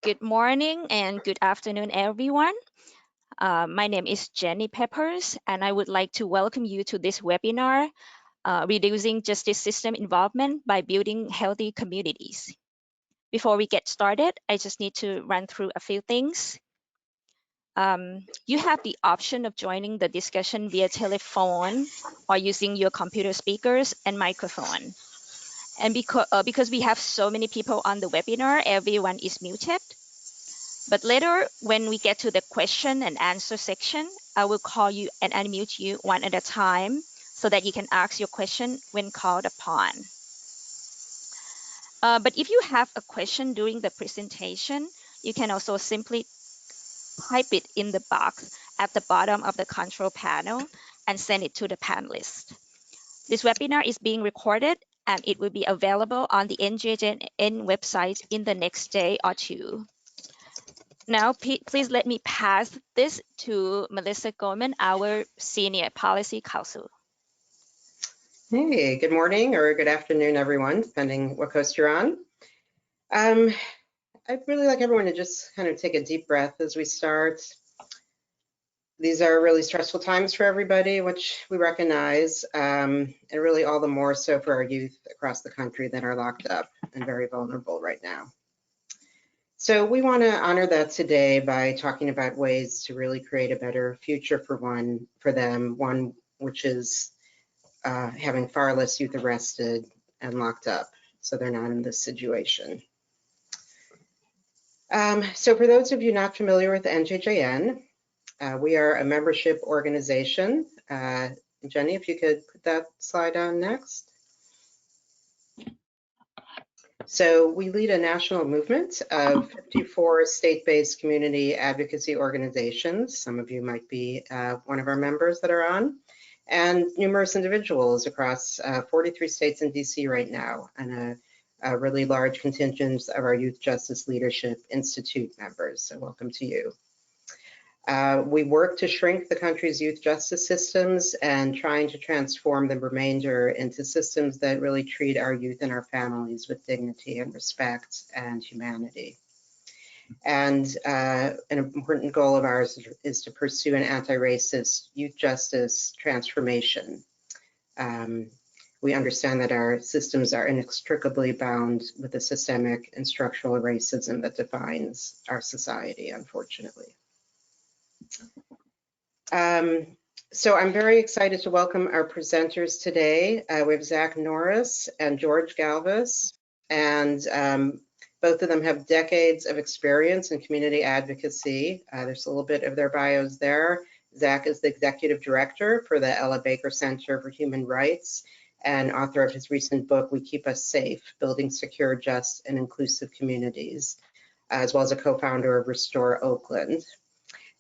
Good morning and good afternoon, everyone. My name is Jenny Peppers, and I would like to welcome you to this webinar, Reducing Justice System Involvement by Building Healthy Communities. Before we get started, I just need to run through a few things. You have the option of joining the discussion via telephone or using your computer speakers and microphone. And because we have so many people on the webinar, everyone is muted. But later, when we get to the question and answer section, I will call you and unmute you one at a time so that you can ask your question when called upon. But if you have a question during the presentation, you can also simply type it in the box at the bottom of the control panel and send it to the panelist. This webinar is being recorded and it will be available on the NJJN website in the next day or two. Now, please let me pass this to Melissa Gorman, our Senior Policy Counsel. Hey, good morning or good afternoon, everyone, depending what coast you're on. I'd really like everyone to just kind of take a deep breath as we start. These are really stressful times for everybody, which we recognize, and really all the more so for our youth across the country that are locked up and very vulnerable right now. So we want to honor that today by talking about ways to really create a better future for them, one which is having far less youth arrested and locked up, so they're not in this situation. So for those of you not familiar with NJJN, we are a membership organization. Jenny, if you could put that slide on next. So we lead a national movement of 54 state-based community advocacy organizations. Some of you might be one of our members that are on, and numerous individuals across 43 states and DC right now, and a really large contingent of our Youth Justice Leadership Institute members. So welcome to you. We work to shrink the country's youth justice systems and trying to transform the remainder into systems that really treat our youth and our families with dignity and respect and humanity. And an important goal of ours is to pursue an anti-racist youth justice transformation. We understand that our systems are inextricably bound with the systemic and structural racism that defines our society, unfortunately. So I'm very excited to welcome our presenters today. We have Zach Norris and George Galvis, and both of them have decades of experience in community advocacy. There's a little bit of their bios there. Zach is the executive director for the Ella Baker Center for Human Rights and author of his recent book, We Keep Us Safe, Building Secure, Just, and Inclusive Communities, as well as a co-founder of Restore Oakland.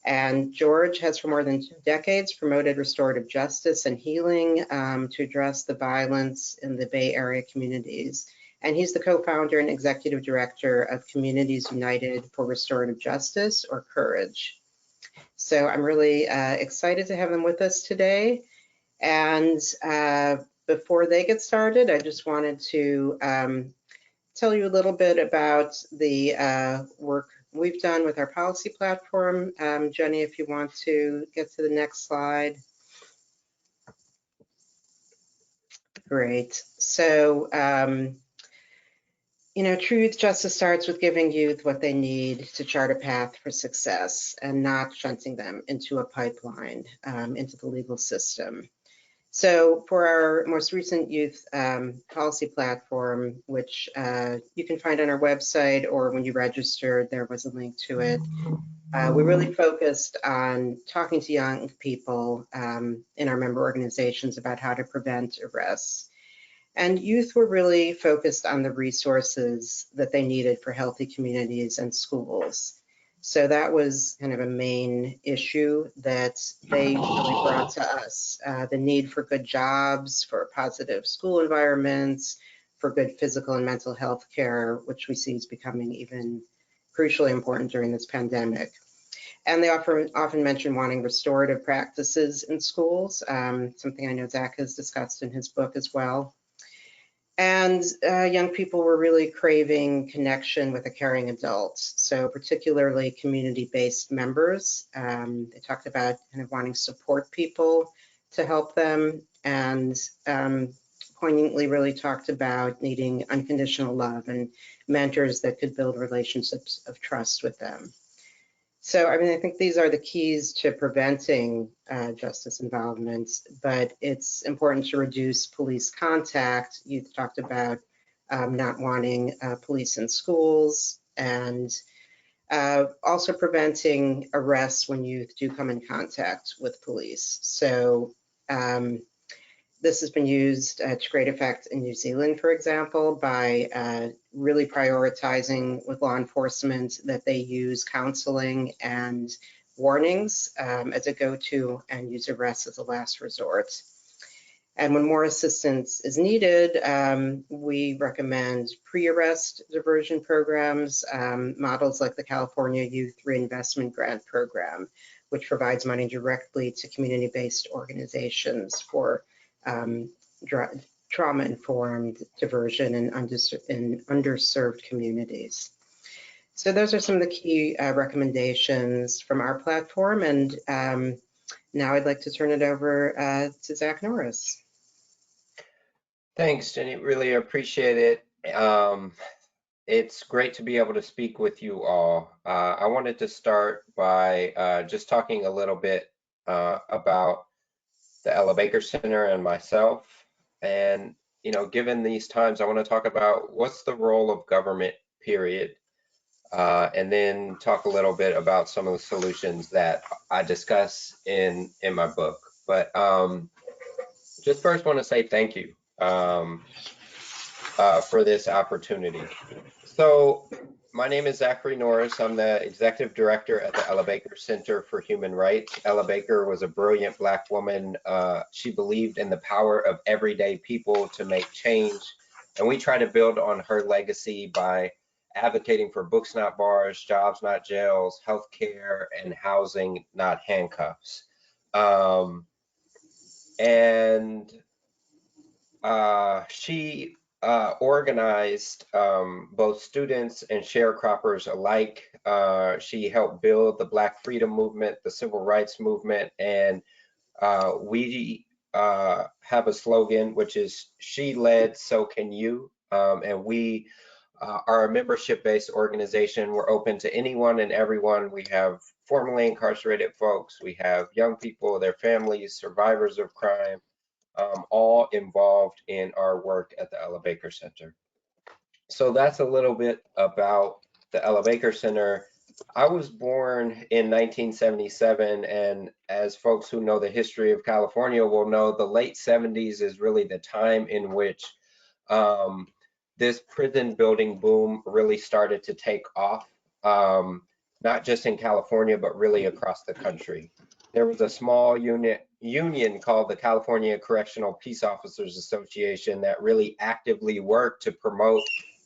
And George has for more than 2 decades promoted restorative justice and healing to address the violence in the Bay Area communities. And he's the co-founder and executive director of Communities United for Restorative Justice, or Courage. So I'm really excited to have them with us today. And before they get started, I just wanted to tell you a little bit about the work we've done with our policy platform. Jenny, if you want to get to the next slide. Great. So, you know, true youth justice starts with giving youth what they need to chart a path for success and not shunting them into a pipeline, into the legal system. So for our most recent youth policy platform, which you can find on our website, or when you registered, there was a link to it. We really focused on talking to young people in our member organizations about how to prevent arrests. And youth were really focused on the resources that they needed for healthy communities and schools. So that was kind of a main issue that they really brought to us, the need for good jobs, for positive school environments, for good physical and mental health care, which we see is becoming even crucially important during this pandemic. And they often mention wanting restorative practices in schools, something I know Zach has discussed in his book as well. And young people were really craving connection with a caring adult. So particularly community-based members. They talked about kind of wanting to support people to help them, and poignantly really talked about needing unconditional love and mentors that could build relationships of trust with them. So, I mean, I think these are the keys to preventing justice involvement, but it's important to reduce police contact. You talked about not wanting police in schools, and also preventing arrests when youth do come in contact with police. So this has been used to great effect in New Zealand, for example, by really prioritizing with law enforcement that they use counseling and warnings as a go-to and use arrests as a last resort. And when more assistance is needed, we recommend pre-arrest diversion programs, models like the California Youth Reinvestment Grant Program, which provides money directly to community-based organizations for trauma-informed diversion in underserved communities. So those are some of the key recommendations from our platform. And now I'd like to turn it over to Zach Norris. Thanks, Jenny. Really appreciate it. It's great to be able to speak with you all. I wanted to start by just talking a little bit about the Ella Baker Center and myself. And, you know, given these times, I want to talk about what's the role of government, period. And then talk a little bit about some of the solutions that I discuss in my book. But just first want to say thank you for this opportunity. So my name is Zachary Norris. I'm the executive director at the Ella Baker Center for Human Rights. Ella Baker was a brilliant Black woman. She believed in the power of everyday people to make change. And we try to build on her legacy by advocating for books, not bars, jobs, not jails, healthcare, and housing, not handcuffs. She organized both students and sharecroppers alike. She helped build the Black Freedom Movement, the Civil Rights Movement, and we have a slogan, which is "She led, so can you." And we are a membership-based organization. We're open to anyone and everyone. We have formerly incarcerated folks. We have young people, their families, survivors of crime, all involved in our work at the Ella Baker Center. So that's a little bit about the Ella Baker Center. I was born in 1977, and as folks who know the history of California will know, the late 70s is really the time in which this prison building boom really started to take off, not just in California, but really across the country. There was a small union called the California Correctional Peace Officers Association that really actively worked to promote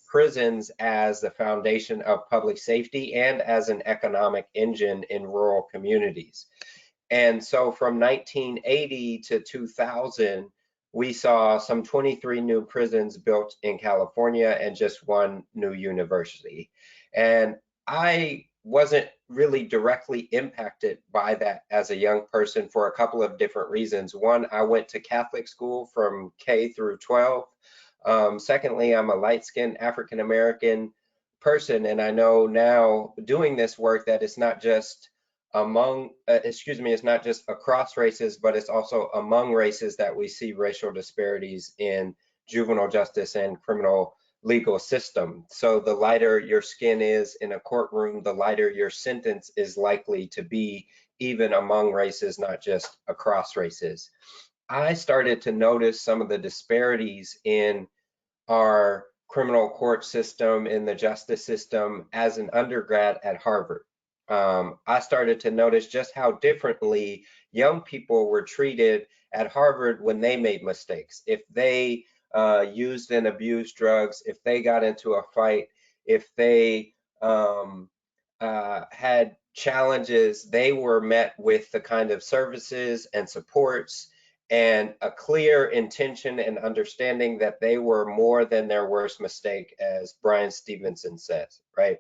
prisons as the foundation of public safety and as an economic engine in rural communities. And so from 1980 to 2000, we saw some 23 new prisons built in California and just one new university. And I wasn't really directly impacted by that as a young person for a couple of different reasons. One, I went to Catholic school from K through 12. Secondly, I'm a light-skinned African-American person, and I know now doing this work that it's not just it's not just across races, but it's also among races that we see racial disparities in juvenile justice and criminal legal system. So the lighter your skin is in a courtroom, the lighter your sentence is likely to be, even among races, not just across races. I started to notice some of the disparities in our criminal court system, in the justice system, as an undergrad at Harvard. I started to notice just how differently young people were treated at Harvard when they made mistakes. If they used and abused drugs, if they got into a fight, if they had challenges, they were met with the kind of services and supports and a clear intention and understanding that they were more than their worst mistake, as Brian Stevenson says, right?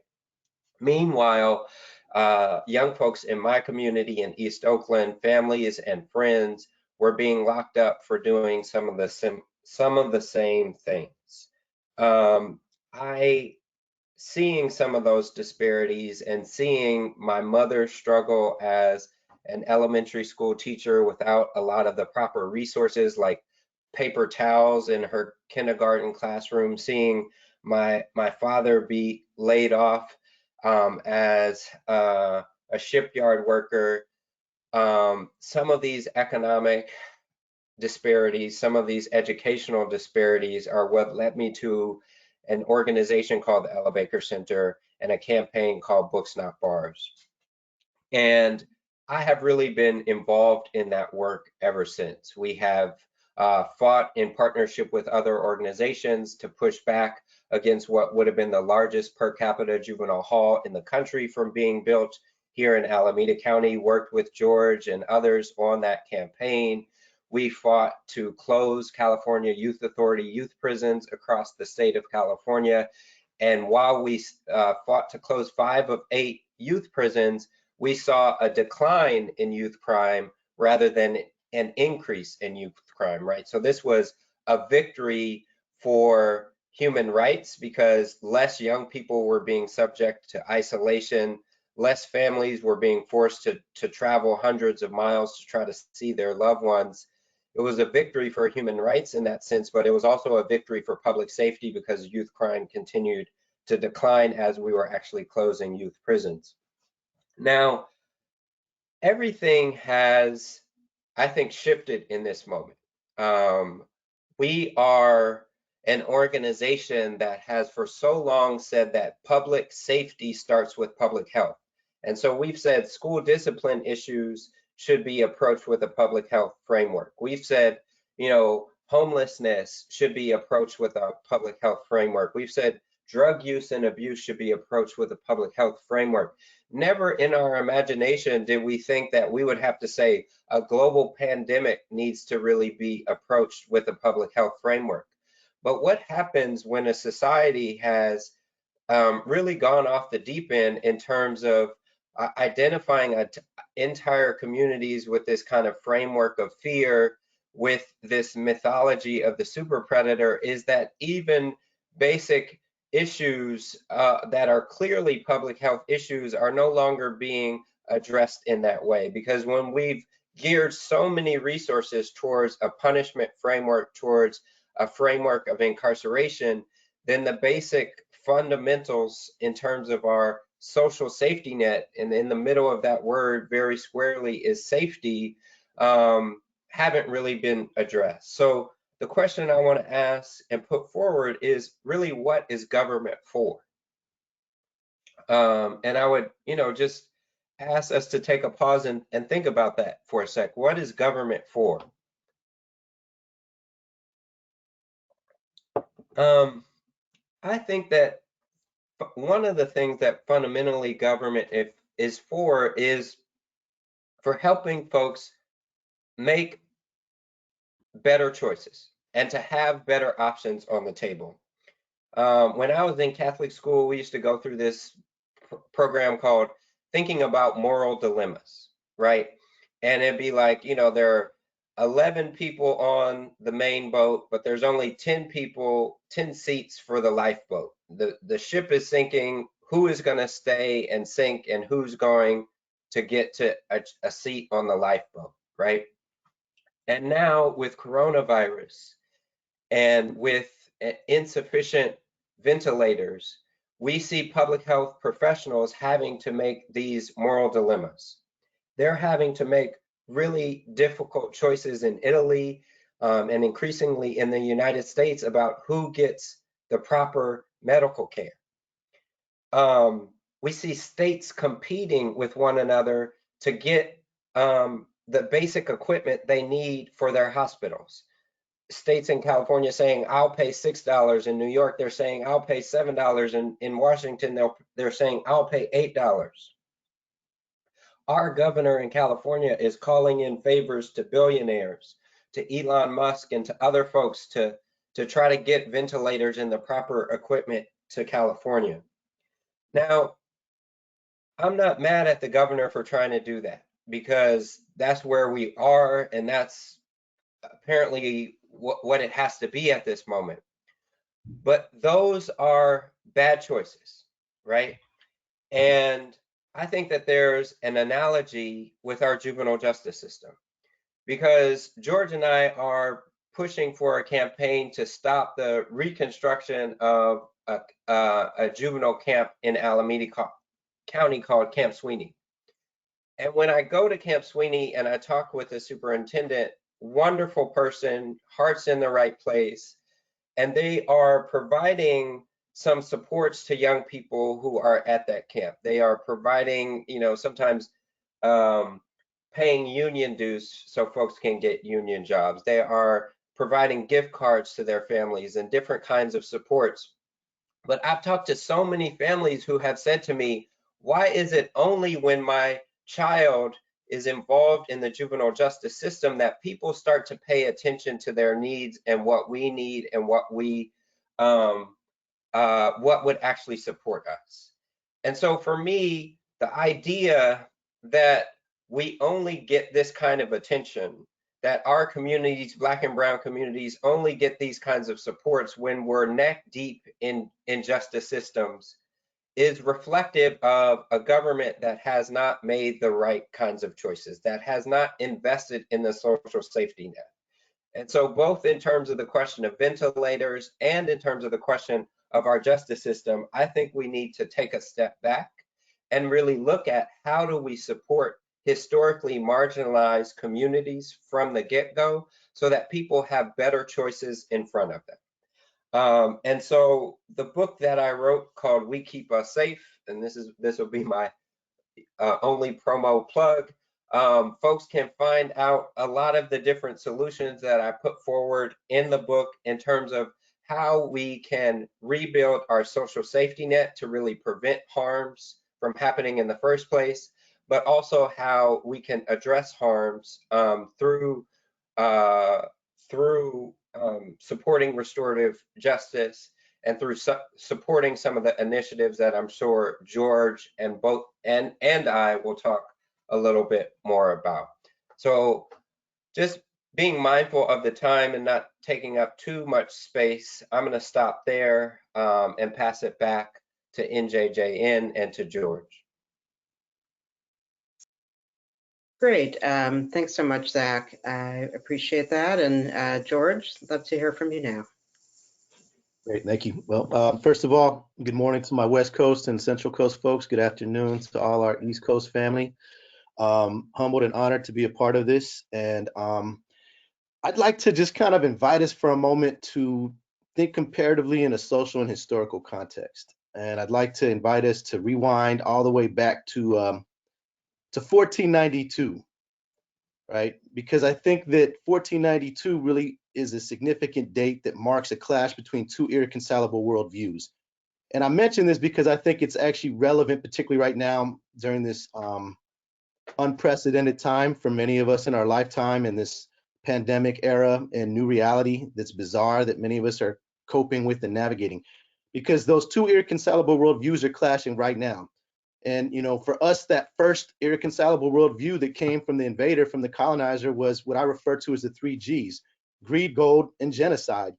Meanwhile, young folks in my community in East Oakland, families and friends, were being locked up for doing some of the same things. Seeing some of those disparities and seeing my mother struggle as an elementary school teacher without a lot of the proper resources like paper towels in her kindergarten classroom, seeing my father be laid off as a shipyard worker. Some of these economic disparities, some of these educational disparities are what led me to an organization called the Ella Baker Center and a campaign called Books Not Bars. And I have really been involved in that work ever since. We have fought in partnership with other organizations to push back against what would have been the largest per capita juvenile hall in the country from being built here in Alameda County, worked with George and others on that campaign. We fought to close California Youth Authority youth prisons across the state of California. And while we fought to close 5 of 8 youth prisons, we saw a decline in youth crime rather than an increase in youth crime, right? So this was a victory for human rights because less young people were being subject to isolation, less families were being forced to travel hundreds of miles to try to see their loved ones. It was a victory for human rights in that sense, but it was also a victory for public safety because youth crime continued to decline as we were actually closing youth prisons. Now, everything has, I think, shifted in this moment. We are an organization that has for so long said that public safety starts with public health. And so we've said school discipline issues should be approached with a public health framework. We've said, homelessness should be approached with a public health framework. We've said drug use and abuse should be approached with a public health framework. Never in our imagination did we think that we would have to say a global pandemic needs to really be approached with a public health framework. But what happens when a society has really gone off the deep end in terms of identifying entire communities with this kind of framework of fear, with this mythology of the super predator, is that even basic issues that are clearly public health issues are no longer being addressed in that way. Because when we've geared so many resources towards a punishment framework, towards a framework of incarceration, then the basic fundamentals in terms of our social safety net, and in the middle of that word very squarely is safety, haven't really been addressed. So the question I want to ask and put forward is really, what is government for? And I would, just ask us to take a pause and think about that for a sec. What is government for? I think that one of the things that fundamentally government is for helping folks make better choices and to have better options on the table. When I was in Catholic school, we used to go through this program called Thinking About Moral Dilemmas, right? And it'd be like, there are 11 people on the main boat, but there's only 10 seats for the lifeboat. The ship is sinking. Who is going to stay and sink, and who's going to get to a seat on the lifeboat, right? And now with coronavirus and with insufficient ventilators, we see public health professionals having to make these moral dilemmas. They're having to make really difficult choices in Italy and increasingly in the United States about who gets the proper medical care. We see states competing with one another to get the basic equipment they need for their hospitals. States in California saying, I'll pay $6. In New York, they're saying, I'll pay $7. In Washington, they're saying, I'll pay $8. Our governor in California is calling in favors to billionaires to Elon Musk and to other folks to try to get ventilators and the proper equipment to California. Now, I'm not mad at the governor for trying to do that, because that's where we are, and that's apparently what it has to be at this moment. But those are bad choices, right? And I think that there's an analogy with our juvenile justice system, because George and I are pushing for a campaign to stop the reconstruction of a juvenile camp in Alameda County called Camp Sweeney. And when I go to Camp Sweeney and I talk with the superintendent, wonderful person, heart's in the right place, and they are providing some supports to young people who are at that camp. They are providing, sometimes paying union dues so folks can get union jobs. They are providing gift cards to their families and different kinds of supports. But I've talked to so many families who have said to me, why is it only when my child is involved in the juvenile justice system that people start to pay attention to their needs and what we need and what would actually support us? And so for me, the idea that we only get this kind of attention, that our communities, Black and brown communities, only get these kinds of supports when we're neck deep in justice systems, is reflective of a government that has not made the right kinds of choices, that has not invested in the social safety net. And so both in terms of the question of ventilators and in terms of the question of our justice system, I think we need to take a step back and really look at how do we support historically marginalized communities from the get-go so that people have better choices in front of them. And so the book that I wrote called We Keep Us Safe, and this will be my only promo plug, folks can find out a lot of the different solutions that I put forward in the book in terms of how we can rebuild our social safety net to really prevent harms from happening in the first place, but also how we can address harms through supporting restorative justice and through supporting some of the initiatives that I'm sure George and I will talk a little bit more about. So just being mindful of the time and not taking up too much space, I'm going to stop there and pass it back to NJJN and to George. Great. Thanks so much, Zach. I appreciate that. And George, love to hear from you now. Great, thank you. Well, first of all, good morning to my West Coast and Central Coast folks. Good afternoon to all our East Coast family. Humbled and honored to be a part of this. And I'd like to just kind of invite us for a moment to think comparatively in a social and historical context. And I'd like to invite us to rewind all the way back to 1492, right? Because I think that 1492 really is a significant date that marks a clash between two irreconcilable worldviews. And I mention this because I think it's actually relevant, particularly right now during this unprecedented time for many of us in our lifetime in this pandemic era and new reality that's bizarre that many of us are coping with and navigating. Because those two irreconcilable worldviews are clashing right now. And, for us, that first irreconcilable worldview that came from the invader, from the colonizer, was what I refer to as the 3 Gs: greed, gold, and genocide,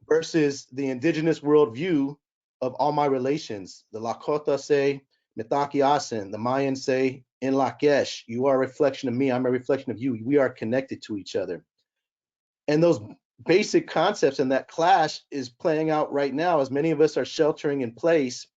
versus the indigenous worldview of all my relations. The Lakota say, Mitaki Asen. The Mayans say, in Lakesh, you are a reflection of me, I'm a reflection of you. We are connected to each other. And those basic concepts and that clash is playing out right now as many of us are sheltering in place.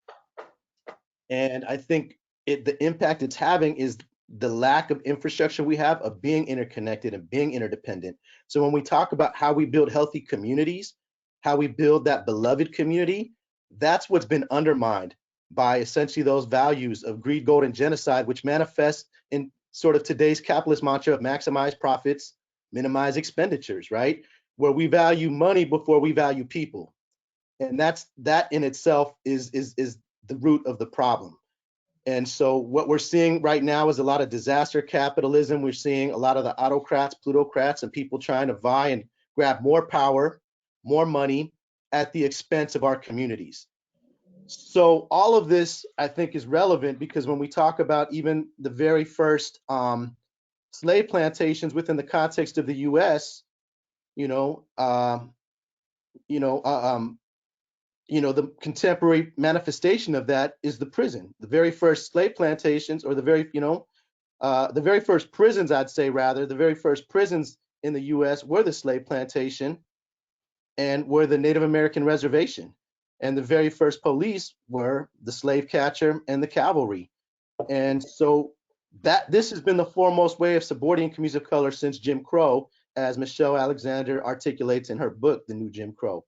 And I think the impact it's having is the lack of infrastructure we have of being interconnected and being interdependent. So when we talk about how we build healthy communities, how we build that beloved community, that's what's been undermined by essentially those values of greed, gold, and genocide, which manifest in sort of today's capitalist mantra of maximize profits, minimize expenditures, right? Where we value money before we value people. And that in itself is the root of the problem. And so what we're seeing right now is a lot of disaster capitalism. We're seeing a lot of the autocrats, plutocrats, and people trying to vie and grab more power, more money at the expense of our communities. So all of this, I think, is relevant because when we talk about even the very first slave plantations within the context of the U.S., you know, you know, uh, um, the contemporary manifestation of that is the prison. The very first slave plantations, or the very first prisons, I'd say rather, the very first prisons in the U.S. were the slave plantation and were the Native American reservation. And the very first police were the slave catcher and the cavalry. And so this has been the foremost way of subordinating communities of color since Jim Crow, as Michelle Alexander articulates in her book, The New Jim Crow.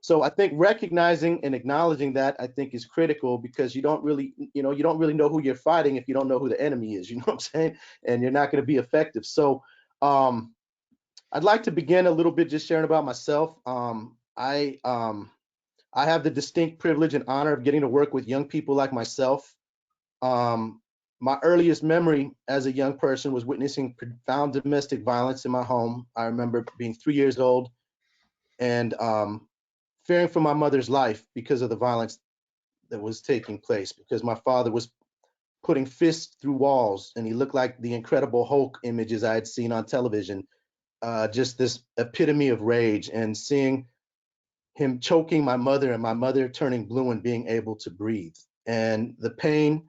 So I think recognizing and acknowledging that, I think, is critical, because you don't really know who you're fighting if you don't know who the enemy is, you know what I'm saying? And you're not going to be effective. So I'd like to begin a little bit just sharing about myself. I have the distinct privilege and honor of getting to work with young people like myself. My earliest memory as a young person was witnessing profound domestic violence in my home. I remember being 3 years old and fearing for my mother's life because of the violence that was taking place, because my father was putting fists through walls and he looked like the Incredible Hulk images I had seen on television, just this epitome of rage, and seeing him choking my mother and my mother turning blue and being able to breathe. And the pain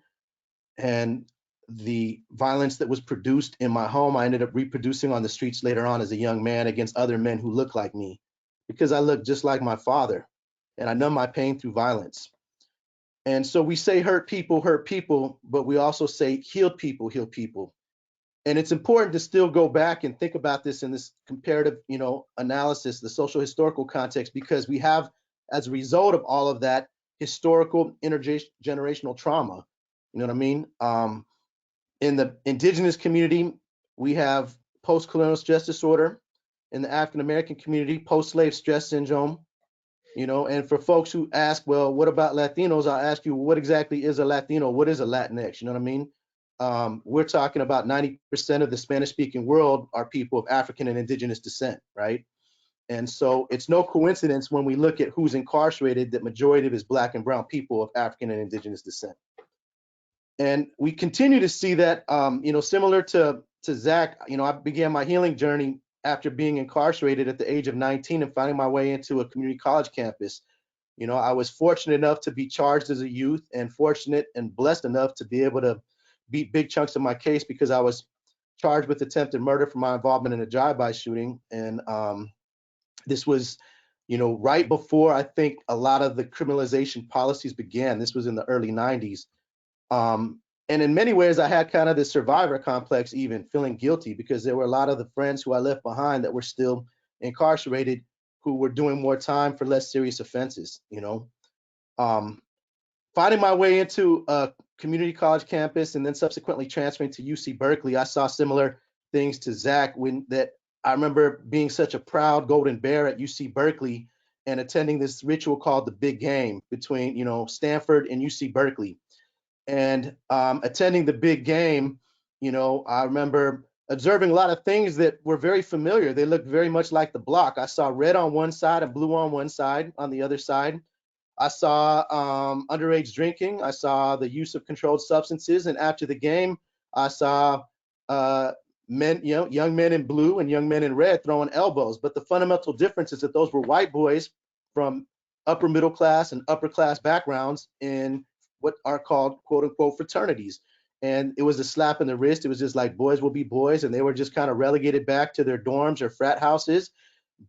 and the violence that was produced in my home, I ended up reproducing on the streets later on as a young man against other men who looked like me, because I looked just like my father, and I numb my pain through violence. And so we say hurt people, but we also say healed people heal people. And it's important to still go back and think about this in this comparative, analysis, the social historical context, because we have, as a result of all of that, historical intergenerational trauma. You know what I mean? In the indigenous community, we have post-colonial stress disorder. In the African American community, post-slave stress syndrome. And for folks who ask, well, what about Latinos? I'll ask you, what exactly is a Latino? What is a Latinx? You know what I mean? We're talking about 90% of the Spanish-speaking world are people of African and indigenous descent, right? And so it's no coincidence when we look at who's incarcerated that majority of it is Black and brown people of African and indigenous descent. And we continue to see that, similar to Zach, I began my healing journey after being incarcerated at the age of 19 and finding my way into a community college campus. I was fortunate enough to be charged as a youth, and fortunate and blessed enough to be able to beat big chunks of my case, because I was charged with attempted murder for my involvement in a drive-by shooting. And this was, right before I think a lot of the criminalization policies began. This was in the early 90s. And in many ways, I had kind of the survivor complex, even feeling guilty, because there were a lot of the friends who I left behind that were still incarcerated, who were doing more time for less serious offenses. Finding my way into a community college campus and then subsequently transferring to UC Berkeley, I saw similar things to Zach, I remember being such a proud golden bear at UC Berkeley and attending this ritual called the Big Game between, Stanford and UC Berkeley. And attending the Big Game, I remember observing a lot of things that were very familiar. They looked very much like the block. I saw red on one side and blue on one side. On the other side, I saw underage drinking. I saw the use of controlled substances. And after the game, I saw men, young men in blue and young men in red throwing elbows. But the fundamental difference is that those were white boys from upper middle class and upper class backgrounds in what are called quote unquote fraternities. And it was a slap in the wrist. It was just like boys will be boys, and they were just kind of relegated back to their dorms or frat houses.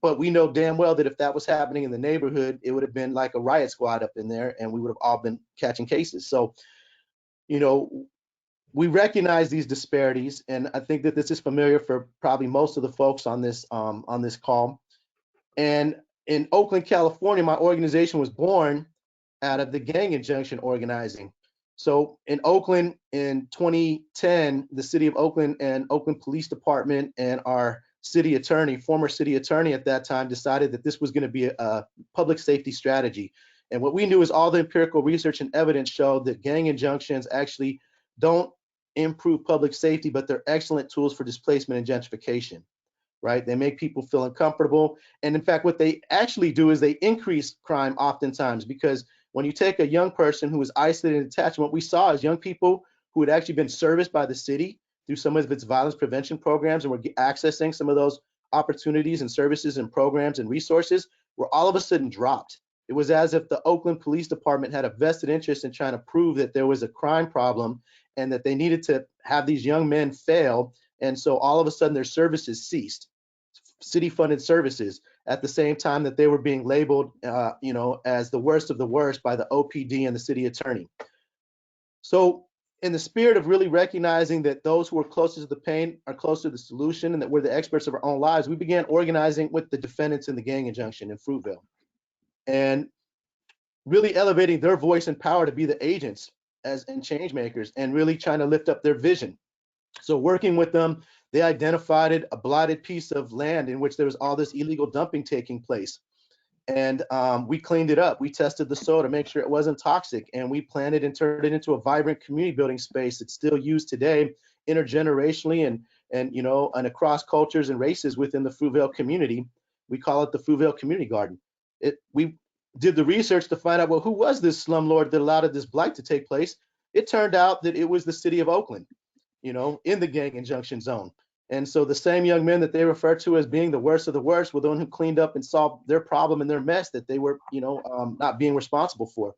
But we know damn well that if that was happening in the neighborhood, it would have been like a riot squad up in there, and we would have all been catching cases. So, we recognize these disparities, and I think that this is familiar for probably most of the folks on this call. And in Oakland, California, my organization was born out of the gang injunction organizing. So in Oakland in 2010, the city of Oakland and Oakland Police Department and our city attorney, former city attorney at that time, decided that this was going to be a public safety strategy. And what we knew is all the empirical research and evidence showed that gang injunctions actually don't improve public safety, but they're excellent tools for displacement and gentrification, right? They make people feel uncomfortable. And in fact, what they actually do is they increase crime oftentimes, because when you take a young person who is isolated and detached, what we saw is young people who had actually been serviced by the city through some of its violence prevention programs and were accessing some of those opportunities and services and programs and resources were all of a sudden dropped. It was as if the Oakland Police Department had a vested interest in trying to prove that there was a crime problem and that they needed to have these young men fail. And so all of a sudden their services ceased, city-funded services, at the same time that they were being labeled, as the worst of the worst by the OPD and the city attorney. So in the spirit of really recognizing that those who are closest to the pain are closer to the solution and that we're the experts of our own lives, we began organizing with the defendants in the gang injunction in Fruitvale and really elevating their voice and power to be the agents and change makers and really trying to lift up their vision. So working with them, they identified a blighted piece of land in which there was all this illegal dumping taking place. And we cleaned it up. We tested the soil to make sure it wasn't toxic, and we planted and turned it into a vibrant community building space that's still used today intergenerationally and across cultures and races within the Fruitvale community. We call it the Fruitvale Community Garden. We did the research to find out, well, who was this slumlord that allowed this blight to take place? It turned out that it was the city of Oakland, in the gang injunction zone. And so the same young men that they refer to as being the worst of the worst were the one who cleaned up and solved their problem and their mess that they were, not being responsible for.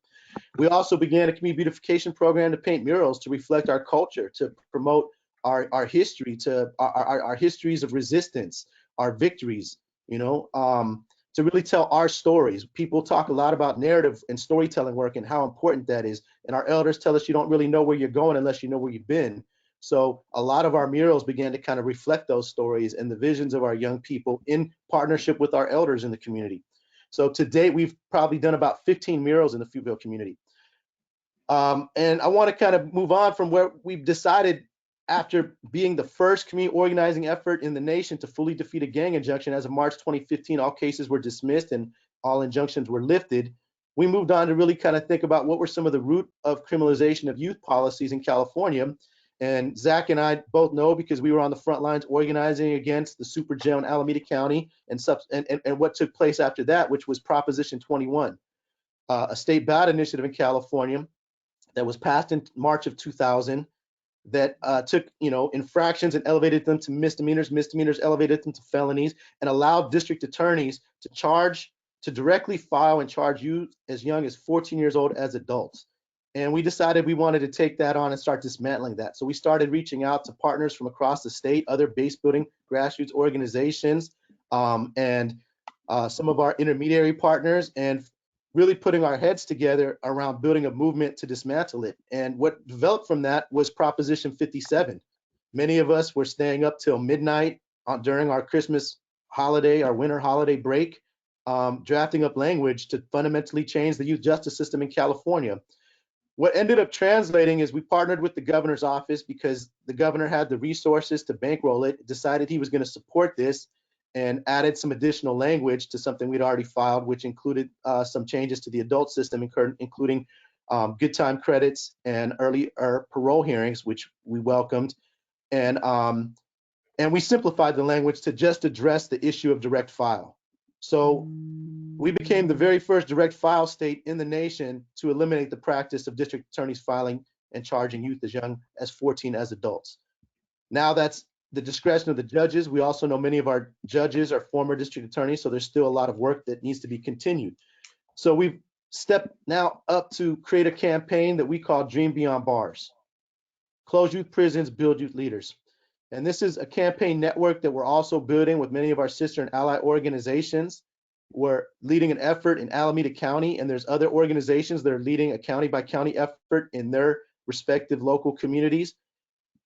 We also began a community beautification program to paint murals to reflect our culture, to promote our history, to our histories of resistance, our victories, to really tell our stories. People talk a lot about narrative and storytelling work and how important that is. And our elders tell us you don't really know where you're going unless you know where you've been. So a lot of our murals began to kind of reflect those stories and the visions of our young people in partnership with our elders in the community. So to date, we've probably done about 15 murals in the Fruitvale community. And I want to kind of move on from where we've decided, after being the first community organizing effort in the nation to fully defeat a gang injunction. As of March 2015, all cases were dismissed and all injunctions were lifted. We moved on to really kind of think about what were some of the root of criminalization of youth policies in California. And Zach and I both know, because we were on the front lines organizing against the super jail in Alameda County and what took place after that, which was Proposition 21, a state ballot initiative in California that was passed in March of 2000 that took infractions and elevated them to misdemeanors, elevated them to felonies, and allowed district attorneys to directly file and charge youth as young as 14 years old as adults. And we decided we wanted to take that on and start dismantling that. So we started reaching out to partners from across the state, other base building grassroots organizations, and some of our intermediary partners, and really putting our heads together around building a movement to dismantle it. And what developed from that was Proposition 57. Many of us were staying up till midnight during our Christmas holiday, our winter holiday break, drafting up language to fundamentally change the youth justice system in California. What ended up translating is we partnered with the governor's office, because the governor had the resources to bankroll it, decided he was going to support this, and added some additional language to something we'd already filed, which included some changes to the adult system, including good time credits and early parole hearings, which we welcomed. And we simplified the language to just address the issue of direct file. So we became the very first direct file state in the nation to eliminate the practice of district attorneys filing and charging youth as young as 14 as adults. Now that's the discretion of the judges. We also know many of our judges are former district attorneys, so there's still a lot of work that needs to be continued. So we've stepped now up to create a campaign that we call Dream Beyond Bars. Close youth prisons, build youth leaders. And this is a campaign network that we're also building with many of our sister and ally organizations. We're leading an effort in Alameda County, and there's other organizations that are leading a county by county effort in their respective local communities.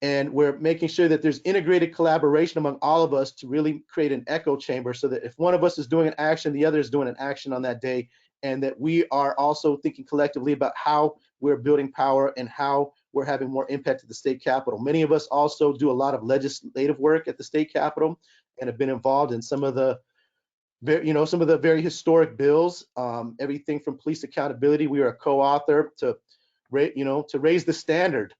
And we're making sure that there's integrated collaboration among all of us to really create an echo chamber, so that if one of us is doing an action, the other is doing an action on that day, and that we are also thinking collectively about how we're building power and how we're having more impact at the state capitol. Many of us also do a lot of legislative work at the state capitol and have been involved in some of the some of the very historic bills, everything from police accountability. We are a co-author to raise the standard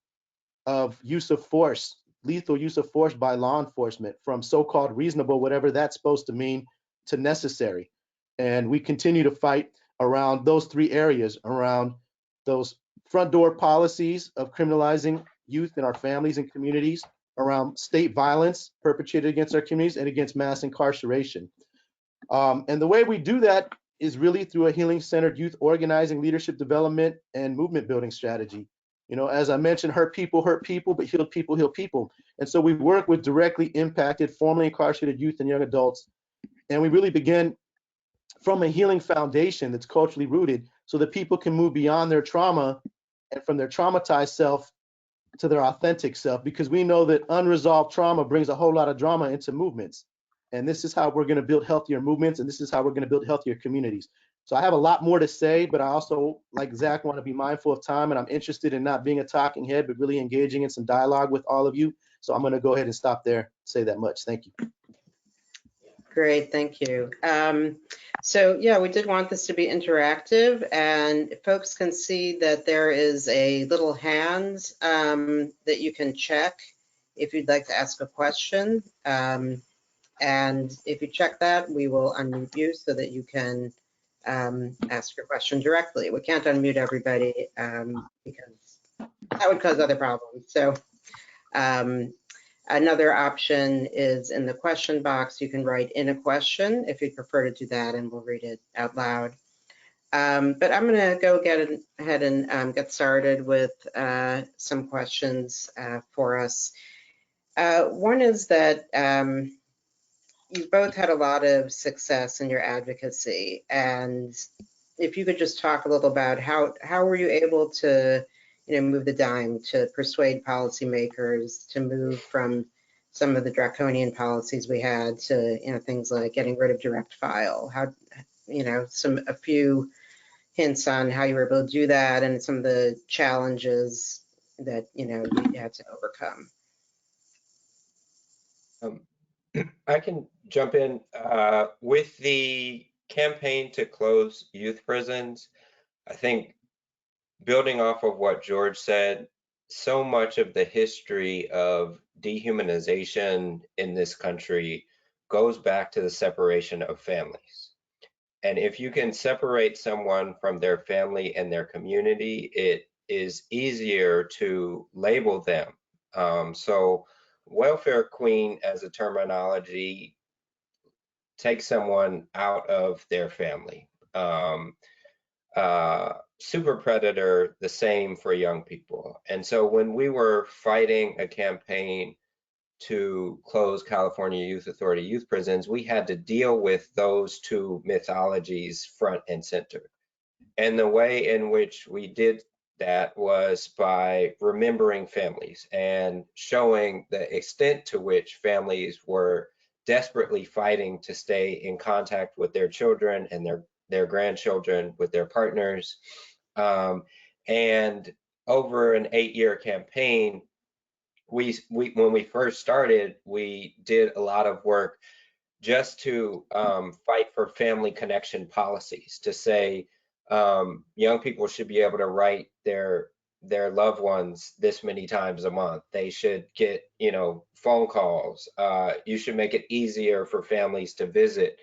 of use of force, lethal use of force by law enforcement, from so-called reasonable, whatever that's supposed to mean, to necessary. And we continue to fight around those three areas, around those front door policies of criminalizing youth in our families and communities, around state violence perpetrated against our communities, and against mass incarceration. And the way we do that is really through a healing-centered youth organizing, leadership development, and movement building strategy. As I mentioned, hurt people, but heal people, heal people. And so we work with directly impacted, formerly incarcerated youth and young adults. And we really begin from a healing foundation that's culturally rooted so that people can move beyond their trauma and from their traumatized self to their authentic self, because we know that unresolved trauma brings a whole lot of drama into movements. And this is how we're going to build healthier movements, and this is how we're going to build healthier communities. So I have a lot more to say, but I also, like Zach, want to be mindful of time, and I'm interested in not being a talking head, but really engaging in some dialogue with all of you. So I'm going to go ahead and stop there, say that much. Thank you. Great, thank you. So yeah, we did want this to be interactive, and folks can see that there is a little hand that you can check if you'd like to ask a question. And if you check that, we will unmute you so that you can ask your question directly. We can't unmute everybody because that would cause other problems. So another option is in the question box. You can write in a question if you'd prefer to do that, and we'll read it out loud. But I'm going to go ahead and get started with some questions for us. One is that you've both had a lot of success in your advocacy, and if you could just talk a little about how were you able to move the dime, to persuade policymakers to move from some of the draconian policies we had to things like getting rid of direct file. How a few hints on how you were able to do that and some of the challenges that you had to overcome. I can jump in with the campaign to close youth prisons. I think, building off of what George said, so much of the history of dehumanization in this country goes back to the separation of families. And if you can separate someone from their family and their community, it is easier to label them. So welfare queen as a terminology takes someone out of their family. Super predator, the same for young people. And so when we were fighting a campaign to close California Youth Authority youth prisons, we had to deal with those two mythologies front and center. And the way in which we did that was by remembering families and showing the extent to which families were desperately fighting to stay in contact with their children and their grandchildren, with their partners. And over an 8-year campaign, when we first started, we did a lot of work just to fight for family connection policies, to say young people should be able to write their loved ones this many times a month. They should get phone calls. You should make it easier for families to visit.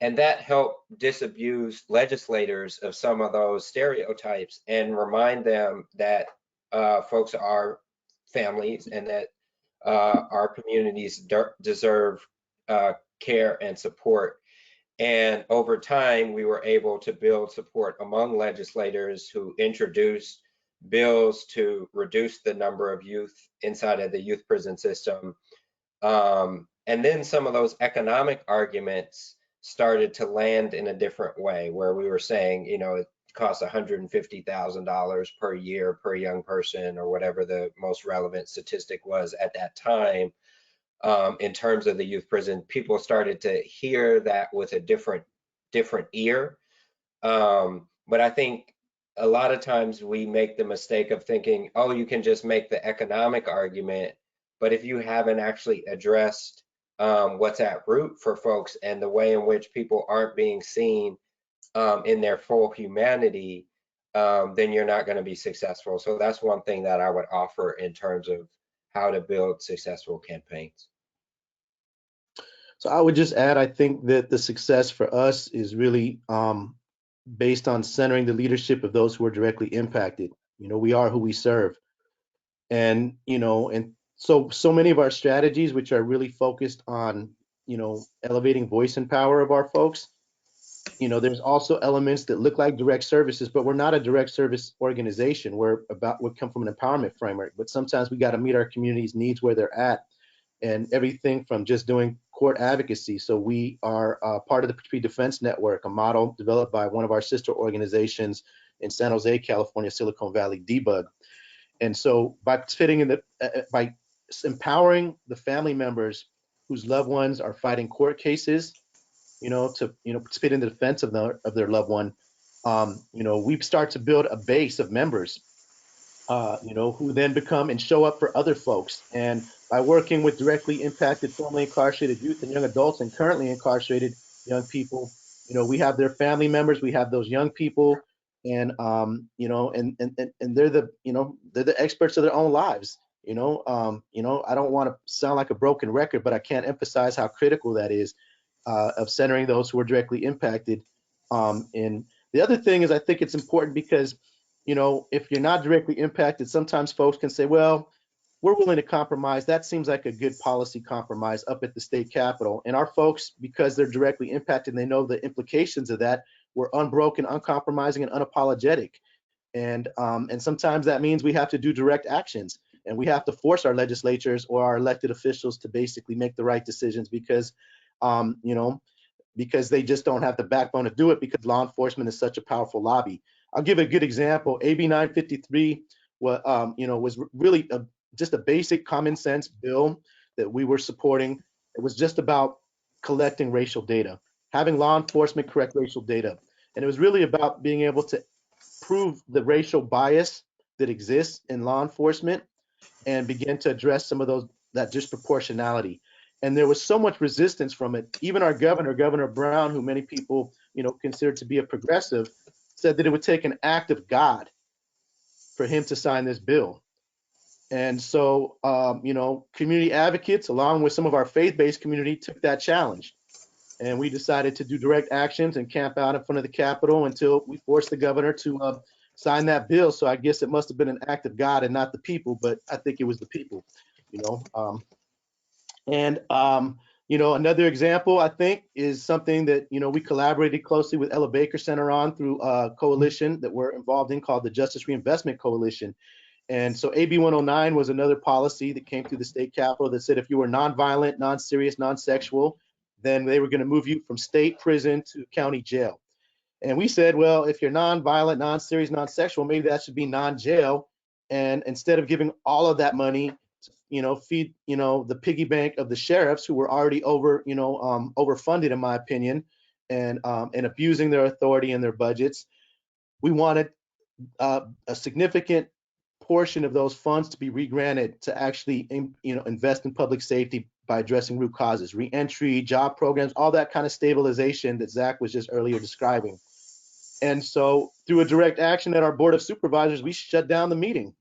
And that helped disabuse legislators of some of those stereotypes and remind them that folks are families and that our communities deserve care and support. And over time, we were able to build support among legislators who introduced bills to reduce the number of youth inside of the youth prison system. And then some of those economic arguments started to land in a different way, where we were saying, it costs $150,000 per year per young person, or whatever the most relevant statistic was at that time. In terms of the youth prison, people started to hear that with a different ear. But I think a lot of times we make the mistake of thinking, oh, you can just make the economic argument, but if you haven't actually addressed what's at root for folks and the way in which people aren't being seen in their full humanity, then you're not going to be successful. So that's one thing that I would offer in terms of how to build successful campaigns. So I would just add, I think that the success for us is really based on centering the leadership of those who are directly impacted. We are who we serve. And, and so many of our strategies, which are really focused on, elevating voice and power of our folks, there's also elements that look like direct services, but we're not a direct service organization. We come from an empowerment framework, but sometimes we got to meet our community's needs where they're at, and everything from just doing court advocacy. So we are part of the Pre-Defense Network, a model developed by one of our sister organizations in San Jose, California, Silicon Valley, Debug. And so by participating in by empowering the family members whose loved ones are fighting court cases, to participate in the defense of their loved one, we start to build a base of members, who then become and show up for other folks. And by working with directly impacted formerly incarcerated youth and young adults and currently incarcerated young people, we have their family members, we have those young people, and and they're the experts of their own lives. I don't want to sound like a broken record, but I can't emphasize how critical that is, of centering those who are directly impacted. And the other thing is, I think it's important because, if you're not directly impacted, sometimes folks can say, well, we're willing to compromise. That seems like a good policy compromise up at the state capitol. And our folks, because they're directly impacted, they know the implications of that. We're unbroken, uncompromising, and unapologetic. And sometimes that means we have to do direct actions, and we have to force our legislatures or our elected officials to basically make the right decisions because, because they just don't have the backbone to do it, because law enforcement is such a powerful lobby. I'll give a good example. AB 953 was really just a basic common sense bill that we were supporting. It was just about collecting racial data, having law enforcement collect racial data. And it was really about being able to prove the racial bias that exists in law enforcement and begin to address some of that disproportionality. And there was so much resistance from it. Even our Governor Brown, who many people, consider to be a progressive, said that it would take an act of God for him to sign this bill. And so, community advocates, along with some of our faith-based community, took that challenge. And we decided to do direct actions and camp out in front of the Capitol until we forced the governor to sign that bill. So I guess it must have been an act of God and not the people, but I think it was the people, another example, I think, is something that, we collaborated closely with Ella Baker Center on through a coalition that we're involved in called the Justice Reinvestment Coalition. And so AB 109 was another policy that came through the state capitol that said if you were nonviolent, non-serious, non-sexual, then they were going to move you from state prison to county jail. And we said, well, if you're nonviolent, non-serious, non-sexual, maybe that should be non-jail. And instead of giving all of that money to, feed, the piggy bank of the sheriffs, who were already overfunded, in my opinion, and abusing their authority and their budgets, we wanted a significant portion of those funds to be regranted to actually, invest in public safety by addressing root causes, reentry, job programs, all that kind of stabilization that Zach was just earlier describing. And so through a direct action at our board of supervisors, we shut down the meeting,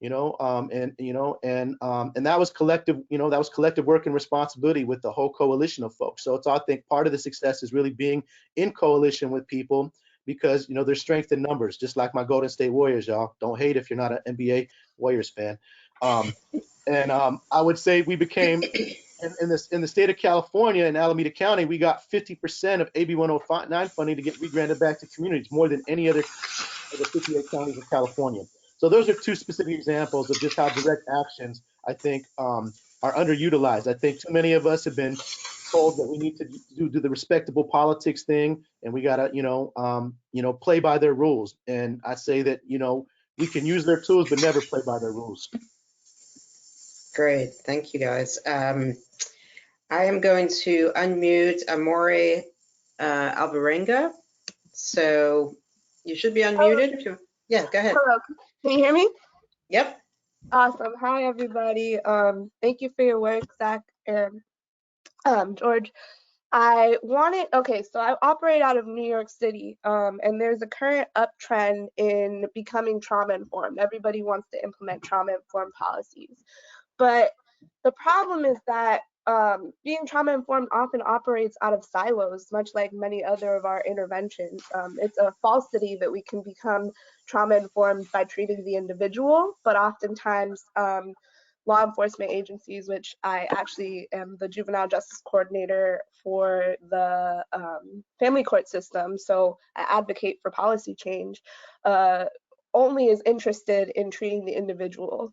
and that was collective, that was collective work and responsibility with the whole coalition of folks. So I think part of the success is really being in coalition with people, because there's strength in numbers, just like my Golden State Warriors, y'all. Don't hate if you're not an NBA Warriors fan. I would say we became, in the state of California, in Alameda County, we got 50% of AB 109 funding to get regranted back to communities, more than any other of the 58 counties of California. So those are two specific examples of just how direct actions, I think, are underutilized. I think too many of us have been told that we need to do the respectable politics thing, and we gotta, play by their rules. And I say that, we can use their tools, but never play by their rules. Great, thank you guys. I am going to unmute Amore Alvarenga. So you should be unmuted. If you, yeah, go ahead. Hello, can you hear me? Yep. Awesome. Hi, everybody. Thank you for your work, Zach. And George, so I operate out of New York City, and there's a current uptrend in becoming trauma informed. Everybody wants to implement trauma informed policies. But the problem is that being trauma informed often operates out of silos, much like many other of our interventions. It's a falsity that we can become trauma informed by treating the individual, but oftentimes law enforcement agencies, which I actually am the juvenile justice coordinator for the family court system, so I advocate for policy change, only is interested in treating the individual.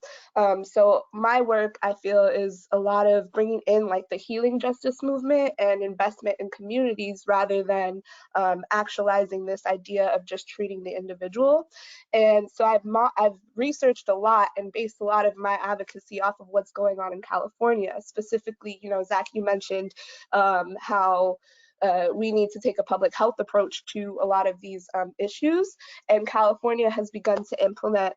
So my work, I feel, is a lot of bringing in like the healing justice movement and investment in communities rather than actualizing this idea of just treating the individual. And so I've researched a lot and based a lot of my advocacy off of what's going on in California. Specifically, Zach, you mentioned how we need to take a public health approach to a lot of these issues. And California has begun to implement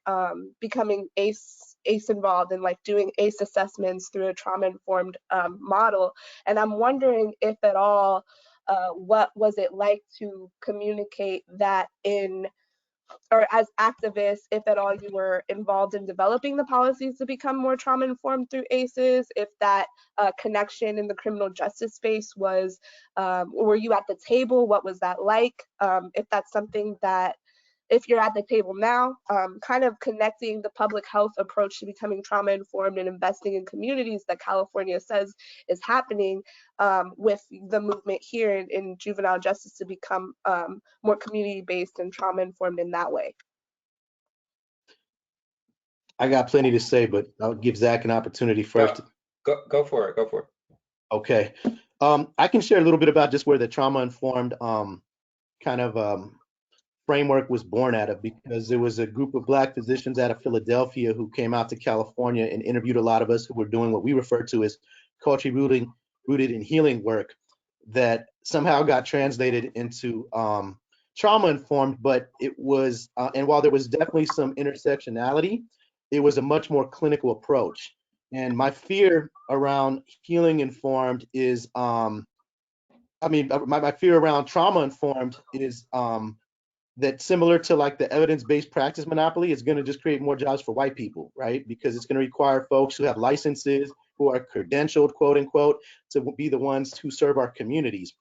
becoming ACE involved and like doing ACE assessments through a trauma-informed model. And I'm wondering if at all, what was it like to communicate that or as activists, if at all you were involved in developing the policies to become more trauma-informed through ACEs, if that connection in the criminal justice space was, were you at the table? What was that like? If that's something that, if you're at the table now, kind of connecting the public health approach to becoming trauma-informed and investing in communities that California says is happening with the movement here in juvenile justice to become more community-based and trauma-informed in that way. I got plenty to say, but I'll give Zach an opportunity first. Go for it. Go for it. Okay. I can share a little bit about just where the trauma-informed kind of framework was born out of, because there was a group of Black physicians out of Philadelphia who came out to California and interviewed a lot of us who were doing what we refer to as culturally rooted in healing work that somehow got translated into trauma-informed, but it was, and while there was definitely some intersectionality, it was a much more clinical approach. And my fear around healing-informed is, my fear around trauma-informed is that similar to like the evidence-based practice monopoly, is going to just create more jobs for white people, right? Because it's going to require folks who have licenses, who are credentialed, quote unquote, to be the ones who serve our communities.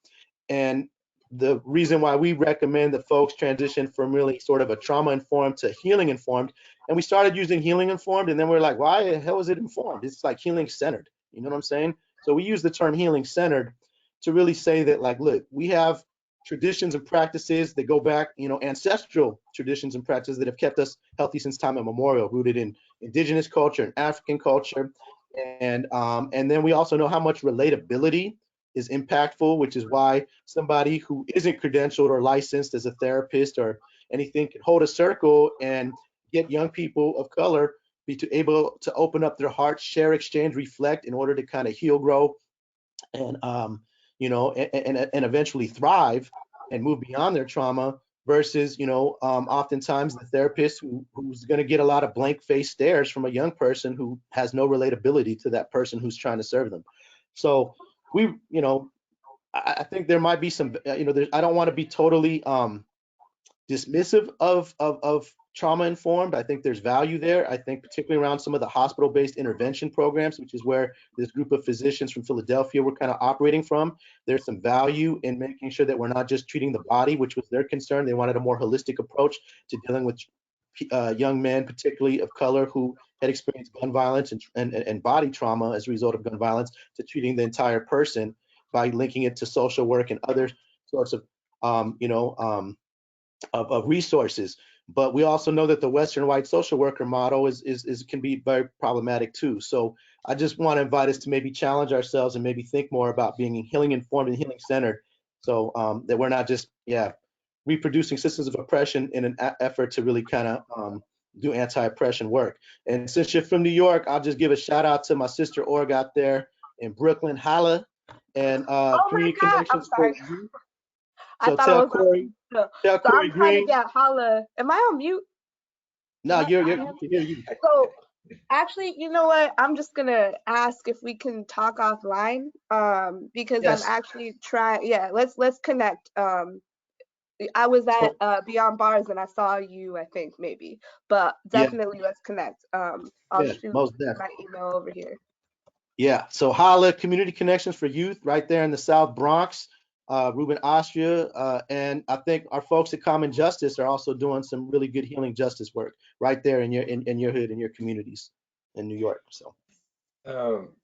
And the reason why we recommend that folks transition from really sort of a trauma-informed to healing-informed, and we started using healing-informed, and then we're like, why the hell is it informed? It's like healing-centered, you know what I'm saying? So we use the term healing-centered to really say that, like, look, we have traditions and practices that go back, ancestral traditions and practices that have kept us healthy since time immemorial, rooted in indigenous culture and African culture. And then we also know how much relatability is impactful, which is why somebody who isn't credentialed or licensed as a therapist or anything can hold a circle and get young people of color able to open up their hearts, share, exchange, reflect in order to kind of heal, grow, and and eventually thrive and move beyond their trauma, versus oftentimes the therapist who's going to get a lot of blank face stares from a young person who has no relatability to that person who's trying to serve them. So I think there might be some, I don't want to be totally dismissive of trauma-informed. I think there's value there. I think particularly around some of the hospital-based intervention programs, which is where this group of physicians from Philadelphia were kind of operating from. There's some value in making sure that we're not just treating the body, which was their concern. They wanted a more holistic approach to dealing with young men, particularly of color, who had experienced gun violence and body trauma as a result of gun violence, to treating the entire person by linking it to social work and other sorts of resources. But we also know that the Western white social worker model can be very problematic too. So I just want to invite us to maybe challenge ourselves and maybe think more about being healing informed and healing centered, so that we're not just reproducing systems of oppression in an effort to really kind of do anti-oppression work. And since you're from New York, I'll just give a shout out to my sister Org out there in Brooklyn. Holla. And community connections for you. So tell Corey. Tell so Corey I'm trying Green. to get holla. Am I on mute? No, you can hear you. So Actually, you know what? I'm just gonna ask if we can talk offline, because I'm Yes. actually trying. Yeah, let's connect. I was So, at Beyond Bars and I saw you, I think maybe, but yeah, definitely let's connect. I'll yeah, shoot most definitely. my email over here. Yeah, so holla Community Connections for Youth right there in the South Bronx, Ruben Austria, and I think our folks at Common Justice are also doing some really good healing justice work right there in your hood, in your communities in New York. So Um,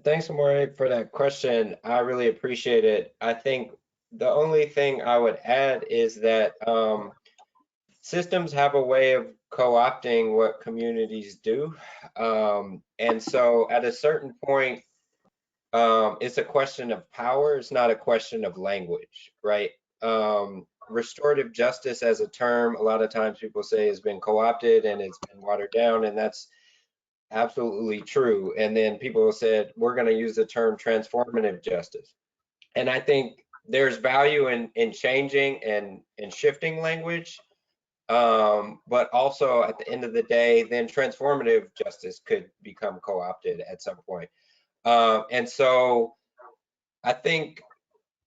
Thanks, Amore, for that question. I really appreciate it. I think the only thing I would add is that systems have a way of co-opting what communities do. And so at a certain point, it's a question of power. It's not a question of language, right? Restorative justice as a term, a lot of times people say has been co-opted and it's been watered down, and that's absolutely true. And then people said, we're going to use the term transformative justice. And I think there's value in changing and shifting language. But also at the end of the day, then transformative justice could become co-opted at some point. And so I think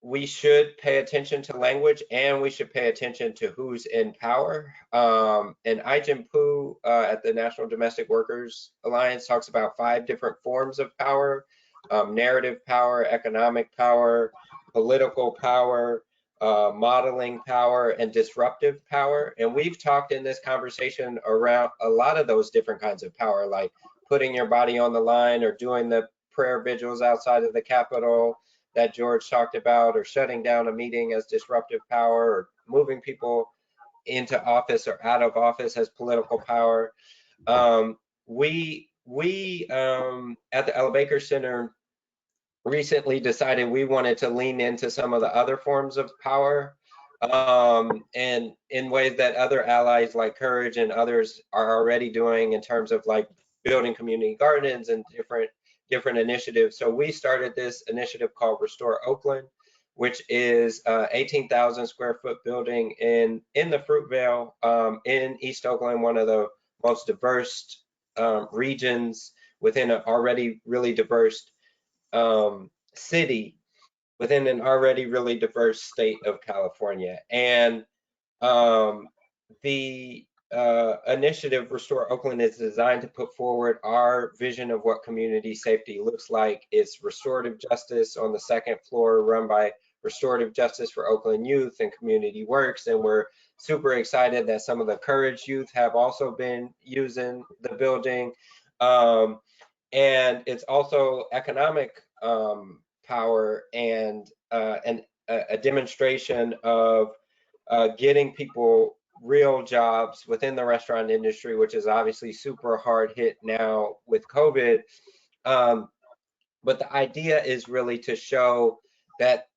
we should pay attention to language and we should pay attention to who's in power. And Ai-jen Poo at the National Domestic Workers Alliance talks about 5 different forms of power: narrative power, economic power, political power, modeling power, and disruptive power. And we've talked in this conversation around a lot of those different kinds of power, like putting your body on the line or doing the prayer vigils outside of the Capitol that George talked about, or shutting down a meeting as disruptive power, or moving people into office or out of office as political power. We at the Ella Baker Center recently decided we wanted to lean into some of the other forms of power, and in ways that other allies like Courage and others are already doing, in terms of like building community gardens and different initiatives. So we started this initiative called Restore Oakland, which is 18,000 square foot building in the Fruitvale, in East Oakland, one of the most diverse regions within an already really diverse city within an already really diverse state of California. And the initiative Restore Oakland is designed to put forward our vision of what community safety looks like. It's restorative justice on the 2nd floor, run by Restorative Justice for Oakland Youth and Community Works. And we're super excited that some of the Courage youth have also been using the building. And it's also economic power and a demonstration of getting people real jobs within the restaurant industry, which is obviously super hard hit now with COVID. But the idea is really to show that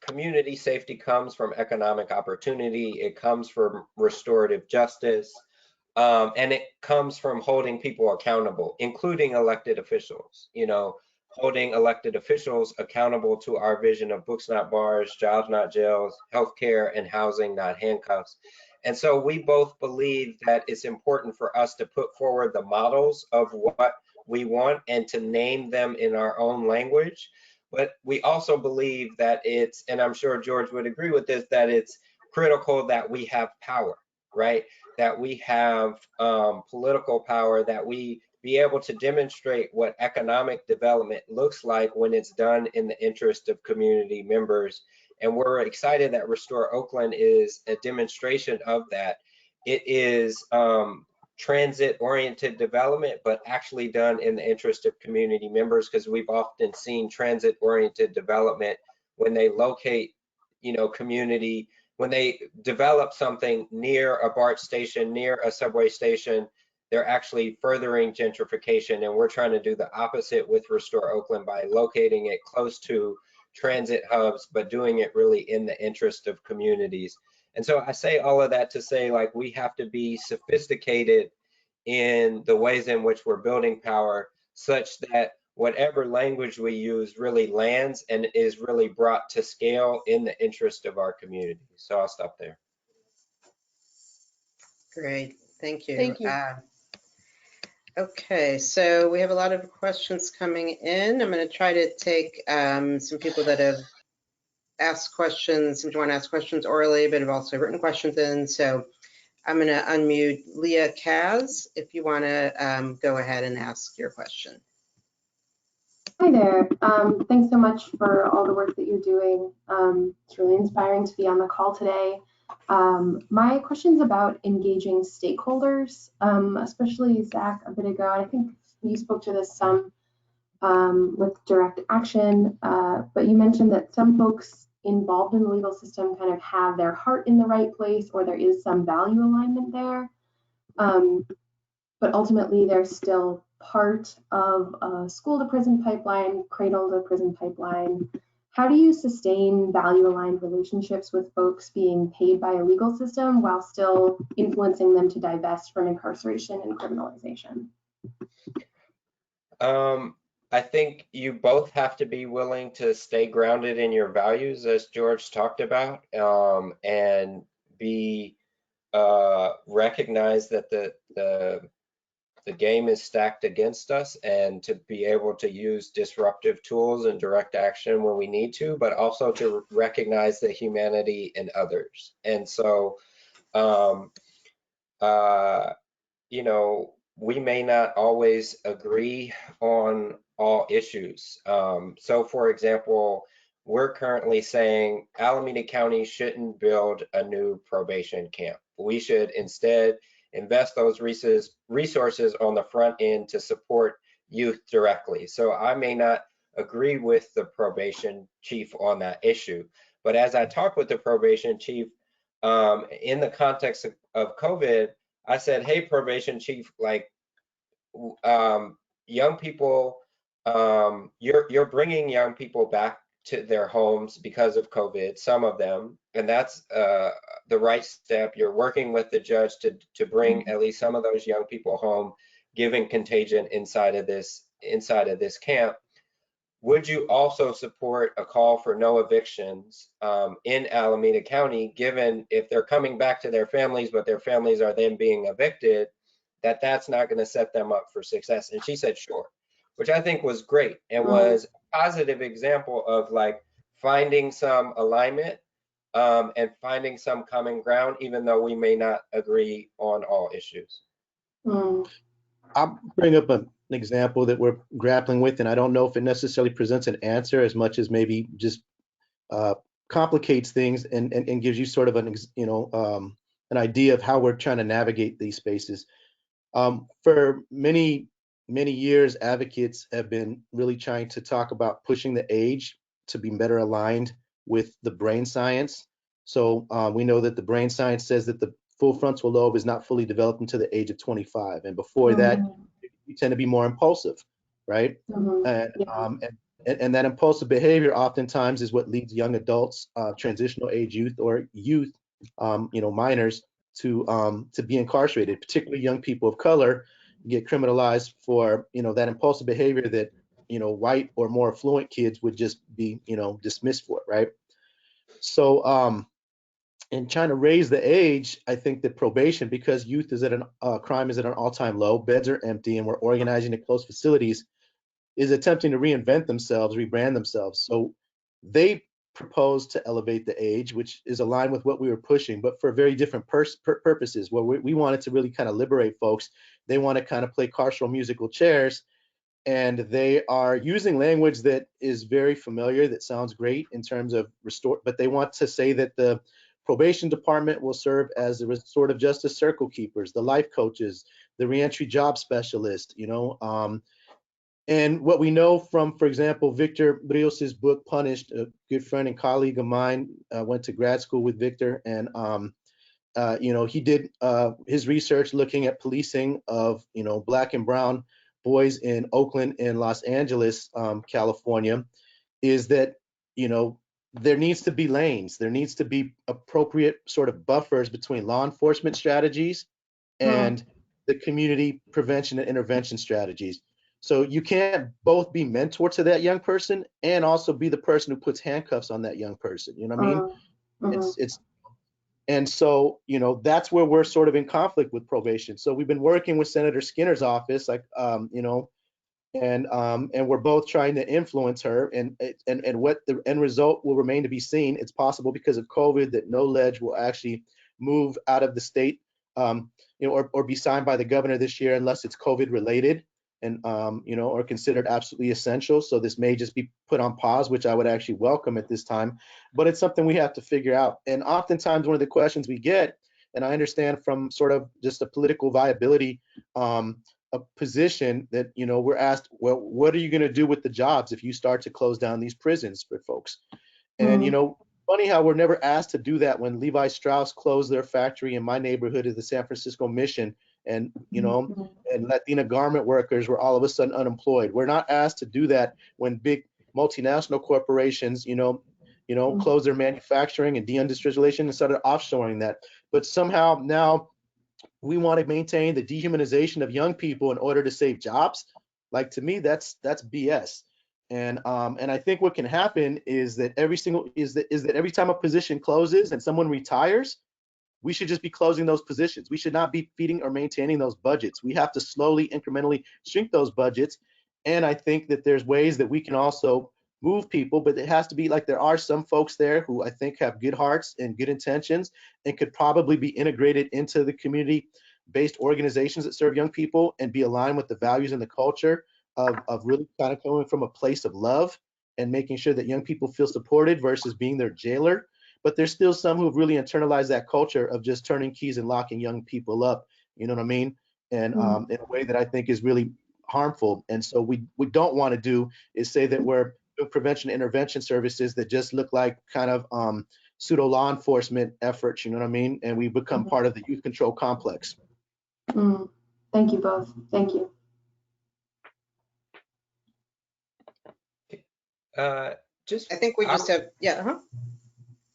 community safety comes from economic opportunity. It comes from restorative justice. And it comes from holding people accountable, including elected officials, holding elected officials accountable to our vision of books not bars, jobs not jails, healthcare and housing not handcuffs. And so we both believe that it's important for us to put forward the models of what we want and to name them in our own language. But we also believe that it's, and I'm sure George would agree with this, that it's critical that we have power, right? That we have political power, that we be able to demonstrate what economic development looks like when it's done in the interest of community members. And we're excited that Restore Oakland is a demonstration of that. It is transit-oriented development, but actually done in the interest of community members, because we've often seen transit-oriented development when they locate, community, when they develop something near a BART station, near a subway station, they're actually furthering gentrification. And we're trying to do the opposite with Restore Oakland by locating it close to transit hubs, but doing it really in the interest of communities. And so I say all of that to say, like, we have to be sophisticated in the ways in which we're building power, such that whatever language we use really lands and is really brought to scale in the interest of our community. So I'll stop there. Great, thank you. Thank you. Okay, so we have a lot of questions coming in. I'm going to try to take some people that have asked questions, some want to ask questions orally, but have also written questions in. So I'm going to unmute Leah Kaz if you want to go ahead and ask your question. Hi there. Thanks so much for all the work that you're doing. It's really inspiring to be on the call today. My question's about engaging stakeholders, especially Zach a bit ago. I think you spoke to this some with direct action, but you mentioned that some folks involved in the legal system kind of have their heart in the right place, or there is some value alignment there. But ultimately they're still part of a school to prison pipeline, cradle to prison pipeline. How do you sustain value aligned relationships with folks being paid by a legal system while still influencing them to divest from incarceration and criminalization? I think you both have to be willing to stay grounded in your values, as George talked about, and be recognize that the game is stacked against us, and to be able to use disruptive tools and direct action when we need to, but also to recognize the humanity in others. And so, you know, we may not always agree on all issues. So for example, we're currently saying Alameda County shouldn't build a new probation camp. We should instead invest those resources on the front end to support youth directly. So I may not agree with the probation chief on that issue, but as I talk with the probation chief in the context of COVID, I said, hey, probation chief, like young people, you're bringing young people back to their homes because of COVID, some of them, and that's the right step. You're working with the judge to bring at least some of those young people home, given contagion inside of this camp. Would you also support a call for no evictions in Alameda County, given if they're coming back to their families, but their families are then being evicted, that's not going to set them up for success? And she said, sure, which I think was great and was a positive example of like finding some alignment and finding some common ground, even though we may not agree on all issues. I'll bring up an example that we're grappling with, and I don't know if it necessarily presents an answer as much as maybe just complicates things and gives you sort of an idea of how we're trying to navigate these spaces. For many years, advocates have been really trying to talk about pushing the age to be better aligned with the brain science. So we know that the brain science says that the full frontal lobe is not fully developed until the age of 25, and before that, you tend to be more impulsive, right? And that impulsive behavior oftentimes is what leads young adults, transitional age youth, or youth, minors, to be incarcerated. Particularly young people of color get criminalized for that impulsive behavior that white or more affluent kids would just be dismissed for, right? So in trying to raise the age, I think that probation, because youth is at crime is at an all-time low, beds are empty, and we're organizing in closed facilities, is attempting to reinvent themselves, rebrand themselves. So they proposed to elevate the age, which is aligned with what we were pushing, but for very different purposes. Where we wanted to really kind of liberate folks. They want to kind of play carceral musical chairs, and they are using language that is very familiar, that sounds great in terms of restore, but they want to say that the probation department will serve as the restorative justice circle keepers, the life coaches, the reentry job specialist, and what we know from, for example, Victor Brios's book, Punished, a good friend and colleague of mine, went to grad school with Victor, and he did his research looking at policing of Black and brown boys in Oakland and Los Angeles, California, is that there needs to be lanes, there needs to be appropriate sort of buffers between law enforcement strategies and the community prevention and intervention strategies. So you can't both be mentor to that young person and also be the person who puts handcuffs on that young person. You know what I mean? And so, you know, that's where we're sort of in conflict with probation. So we've been working with Senator Skinner's office, like, you know, and we're both trying to influence her, and what the end result will remain to be seen. It's possible because of COVID that no ledge will actually move out of the state, you know, or be signed by the governor this year unless it's COVID related and, you know, or considered absolutely essential. So this may just be put on pause, which I would actually welcome at this time, but it's something we have to figure out. And oftentimes one of the questions we get, and I understand from sort of just a political viability a position that, you know, we're asked, well, what are you going to do with the jobs if you start to close down these prisons for folks? And, you know, funny how we're never asked to do that when Levi Strauss closed their factory in my neighborhood of the San Francisco Mission, and, you know, and Latina garment workers were all of a sudden unemployed. We're not asked to do that when big multinational corporations, you know, close their manufacturing and deindustrialization and started offshoring that. But somehow now we want to maintain the dehumanization of young people in order to save jobs. Like, to me, that's BS. And I think what can happen is that every time a position closes and someone retires, we should just be closing those positions. We should not be feeding or maintaining those budgets. We have to slowly, incrementally shrink those budgets. And I think that there's ways that we can also move people, but it has to be like, there are some folks there who I think have good hearts and good intentions and could probably be integrated into the community-based organizations that serve young people and be aligned with the values and the culture of really kind of coming from a place of love and making sure that young people feel supported versus being their jailer. But there's still some who have really internalized that culture of just turning keys and locking young people up, you know what I mean? And in a way that I think is really harmful. And so we don't want to do is say that we're doing prevention intervention services that just look like kind of pseudo law enforcement efforts, you know what I mean? And we become part of the youth control complex. Thank you both. Thank you. Just I think we just have, yeah.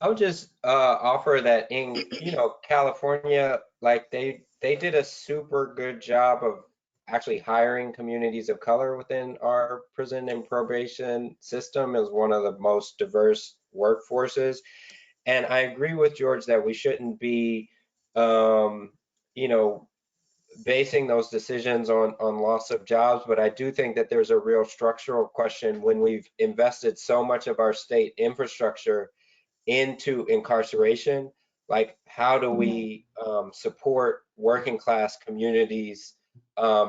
I'll just offer that in, you know, California, like they did a super good job of actually hiring communities of color within our prison and probation system as one of the most diverse workforces. And I agree with George that we shouldn't be, you know, basing those decisions on loss of jobs, but I do think that there's a real structural question when we've invested so much of our state infrastructure into incarceration. Like, how do we support working class communities,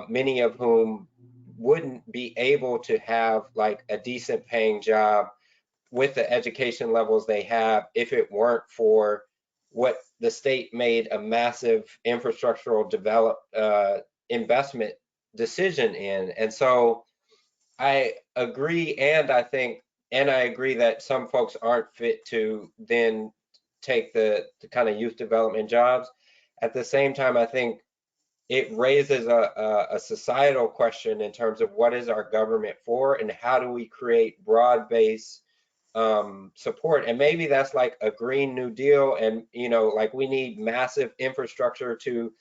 many of whom wouldn't be able to have like a decent paying job with the education levels they have if it weren't for what the state made a massive infrastructural investment decision in. And so I agree, and I agree that some folks aren't fit to then take the kind of youth development jobs. At the same time, I think it raises a societal question in terms of what is our government for and how do we create broad-based support. And maybe that's like a Green New Deal, and, you know, like we need massive infrastructure to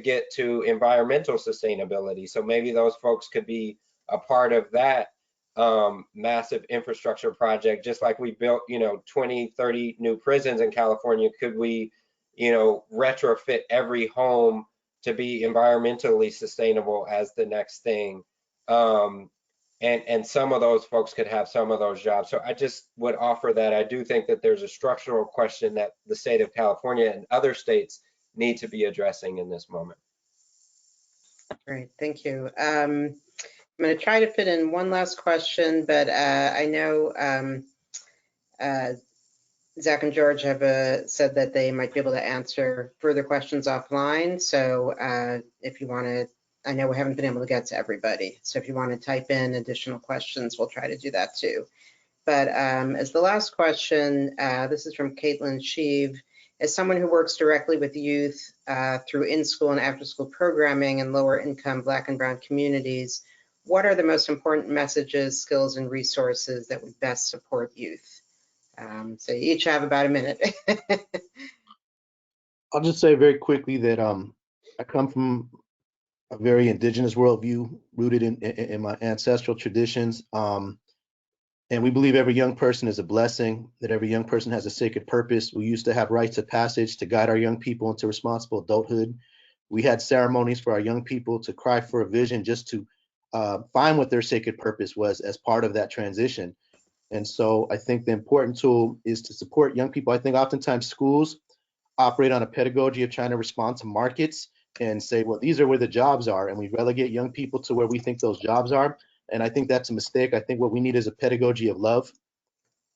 get to environmental sustainability. So maybe those folks could be a part of that massive infrastructure project, just like we built, you know, 20, 30 new prisons in California. Could we, you know, retrofit every home to be environmentally sustainable as the next thing? And some of those folks could have some of those jobs. So I just would offer that I do think that there's a structural question that the state of California and other states need to be addressing in this moment. Great, thank you. I'm going to try to fit in one last question, but I know Zach and George have said that they might be able to answer further questions offline. So if you want to, I know we haven't been able to get to everybody. So if you want to type in additional questions, we'll try to do that too. But as the last question, this is from Caitlin Sheave. As someone who works directly with youth through in-school and after-school programming in lower income Black and Brown communities, what are the most important messages, skills, and resources that would best support youth? So you each have about a minute. I'll just say very quickly that I come from a very indigenous worldview rooted in my ancestral traditions. And we believe every young person is a blessing, that every young person has a sacred purpose. We used to have rites of passage to guide our young people into responsible adulthood. We had ceremonies for our young people to cry for a vision, just to find what their sacred purpose was as part of that transition. And so I think the important tool is to support young people. I think oftentimes schools operate on a pedagogy of trying to respond to markets and say, well, these are where the jobs are. And we relegate young people to where we think those jobs are. And I think that's a mistake. I think what we need is a pedagogy of love.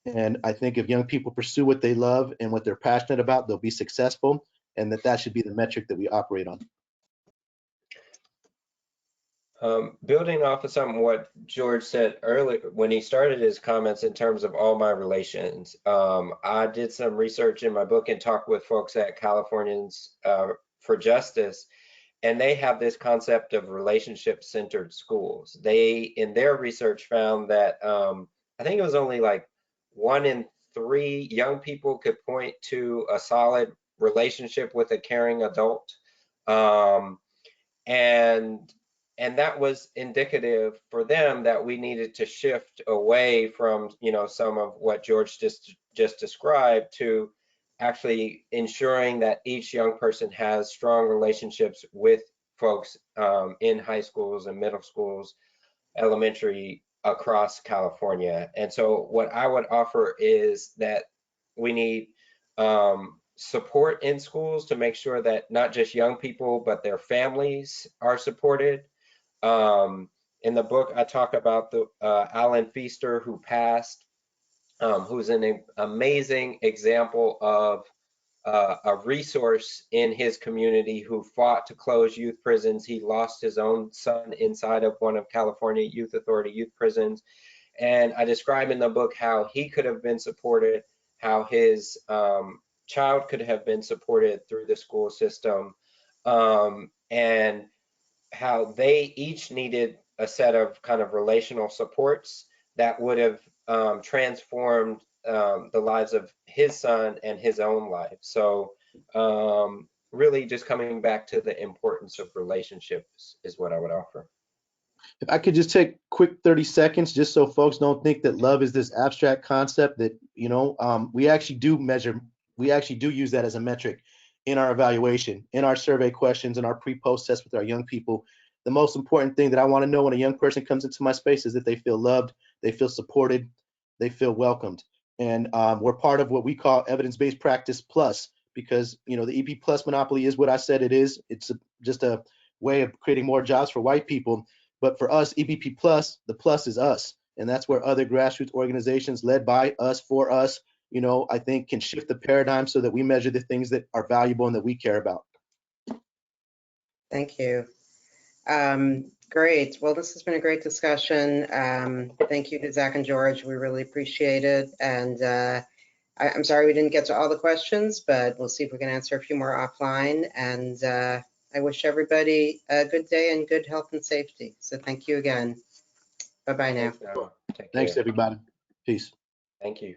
And I think if young people pursue what they love and what they're passionate about, they'll be successful, and that should be the metric that we operate on. Building off of something what George said earlier when he started his comments in terms of all my relations, I did some research in my book and talked with folks at Californians for Justice, and they have this concept of relationship-centered schools. They, in their research, found that I think it was only like 1 in 3 young people could point to a solid relationship with a caring adult. And that was indicative for them that we needed to shift away from, you know, some of what George just described, to actually ensuring that each young person has strong relationships with folks in high schools and middle schools, elementary, across California. And so what I would offer is that we need support in schools to make sure that not just young people, but their families are supported. In the book, I talk about the Alan Feaster, who passed, who's an amazing example of a resource in his community, who fought to close youth prisons. He lost his own son inside of one of California Youth Authority youth prisons. And I describe in the book how he could have been supported, how his child could have been supported through the school system, and how they each needed a set of kind of relational supports that would have transformed the lives of his son and his own life. So really just coming back to the importance of relationships is what I would offer. If I could just take quick 30 seconds, just so folks don't think that love is this abstract concept that, you know, we actually do measure, we actually do use that as a metric in our evaluation, in our survey questions, in our pre-post tests with our young people. The most important thing that I want to know when a young person comes into my space is that they feel loved, they feel supported, they feel welcomed. And we're part of what we call evidence-based practice plus, because, you know, the EP plus monopoly is what I said it is. It's just a way of creating more jobs for white people. But for us, EBP plus, the plus is us. And that's where other grassroots organizations led by us, for us, you know, I think can shift the paradigm so that we measure the things that are valuable and that we care about. Thank you. Great. Well, this has been a great discussion. Thank you to Zach and George. We really appreciate it. And I'm sorry we didn't get to all the questions, but we'll see if we can answer a few more offline. And I wish everybody a good day and good health and safety. So thank you again. Bye-bye now. Thanks, Noah. Take Thanks, care. everybody. Peace. Thank you.